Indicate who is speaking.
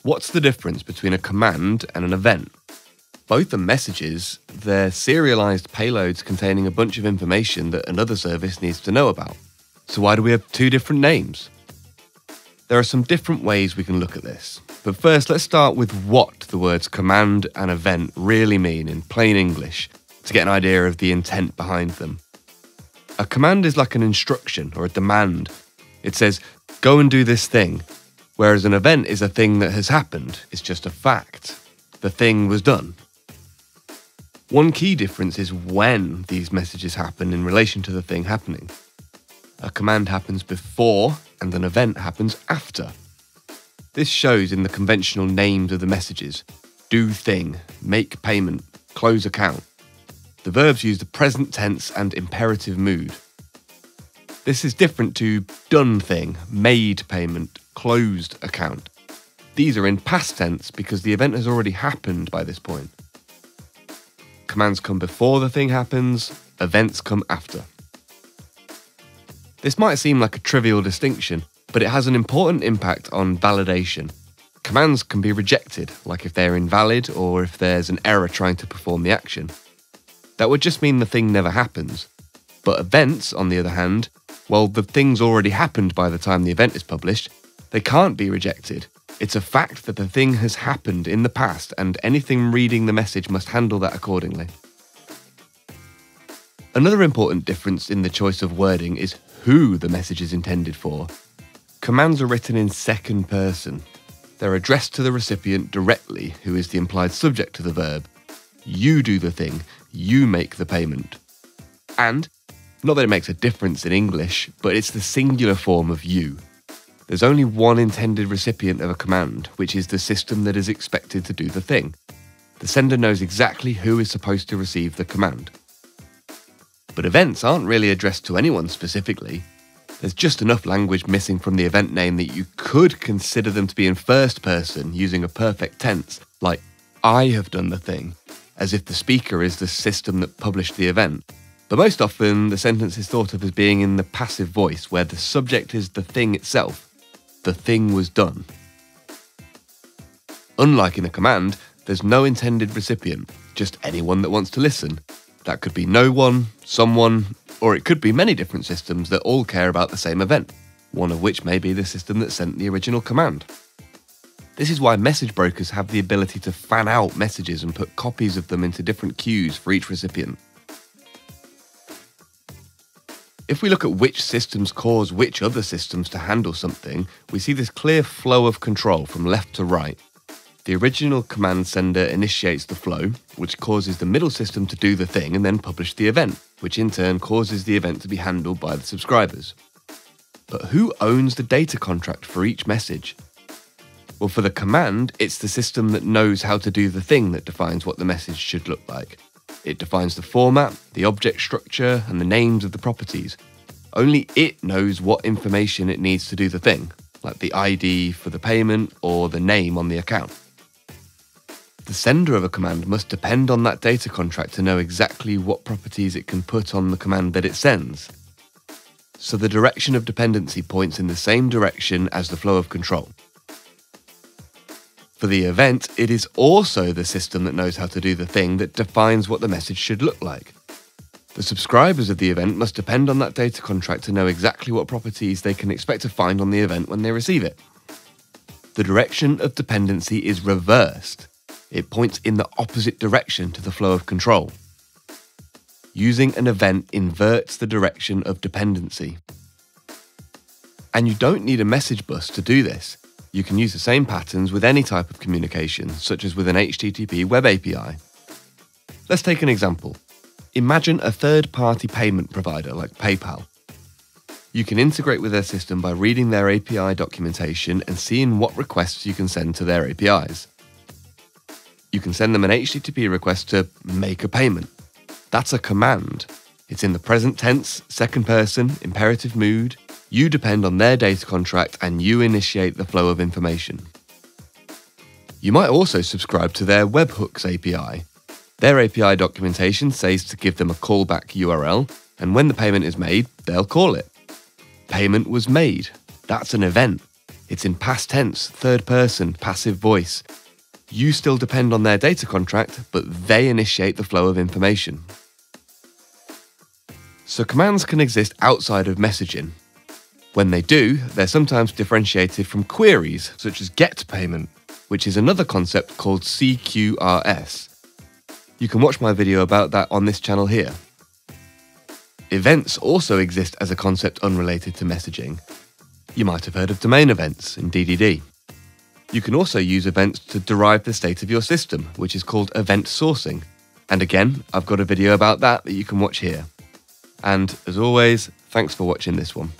Speaker 1: What's the difference between a command and an event? Both are messages. They're serialized payloads containing a bunch of information that another service needs to know about. So why do we have two different names? There are some different ways we can look at this. But first, let's start with what the words command and event really mean in plain English to get an idea of the intent behind them. A command is like an instruction or a demand. It says, go and do this thing, whereas an event is a thing that has happened. It's just a fact. The thing was done. One key difference is when these messages happen in relation to the thing happening. A command happens before and an event happens after. This shows in the conventional names of the messages: do thing, make payment, close account. The verbs use the present tense and imperative mood. This is different to done thing, made payment, closed account. These are in past tense because the event has already happened by this point. Commands come before the thing happens, events come after. This might seem like a trivial distinction, but it has an important impact on validation. Commands can be rejected, like if they're invalid or if there's an error trying to perform the action. That would just mean the thing never happens. But events, on the other hand, well, the thing's already happened by the time the event is published. They can't be rejected. It's a fact that the thing has happened in the past, and anything reading the message must handle that accordingly. Another important difference in the choice of wording is who the message is intended for. Commands are written in second person. They're addressed to the recipient directly, who is the implied subject to the verb. You do the thing, you make the payment. And, not that it makes a difference in English, but it's the singular form of you. There's only one intended recipient of a command, which is the system that is expected to do the thing. The sender knows exactly who is supposed to receive the command. But events aren't really addressed to anyone specifically. There's just enough language missing from the event name that you could consider them to be in first person using a perfect tense, like I have done the thing, as if the speaker is the system that published the event. But most often, the sentence is thought of as being in the passive voice, where the subject is the thing itself. The thing was done. Unlike in a command, there's no intended recipient, just anyone that wants to listen. That could be no one, someone, or it could be many different systems that all care about the same event, one of which may be the system that sent the original command. This is why message brokers have the ability to fan out messages and put copies of them into different queues for each recipient. If we look at which systems cause which other systems to handle something, we see this clear flow of control from left to right. The original command sender initiates the flow, which causes the middle system to do the thing and then publish the event, which in turn causes the event to be handled by the subscribers. But who owns the data contract for each message? Well, for the command, it's the system that knows how to do the thing that defines what the message should look like. It defines the format, the object structure, and the names of the properties. Only it knows what information it needs to do the thing, like the ID for the payment or the name on the account. The sender of a command must depend on that data contract to know exactly what properties it can put on the command that it sends. So the direction of dependency points in the same direction as the flow of control. For the event, it is also the system that knows how to do the thing that defines what the message should look like. The subscribers of the event must depend on that data contract to know exactly what properties they can expect to find on the event when they receive it. The direction of dependency is reversed. It points in the opposite direction to the flow of control. Using an event inverts the direction of dependency. And you don't need a message bus to do this. You can use the same patterns with any type of communication, such as with an HTTP web API. Let's take an example. Imagine a third-party payment provider like PayPal. You can integrate with their system by reading their API documentation and seeing what requests you can send to their APIs. You can send them an HTTP request to make a payment. That's a command. It's in the present tense, second person, imperative mood. You depend on their data contract and you initiate the flow of information. You might also subscribe to their webhooks API. Their API documentation says to give them a callback URL, and when the payment is made, they'll call it. Payment was made. That's an event. It's in past tense, third person, passive voice. You still depend on their data contract, but they initiate the flow of information. So commands can exist outside of messaging. When they do, they're sometimes differentiated from queries, such as get payment, which is another concept called CQRS. You can watch my video about that on this channel here. Events also exist as a concept unrelated to messaging. You might have heard of domain events in DDD. You can also use events to derive the state of your system, which is called event sourcing. And again, I've got a video about that you can watch here. And as always, thanks for watching this one.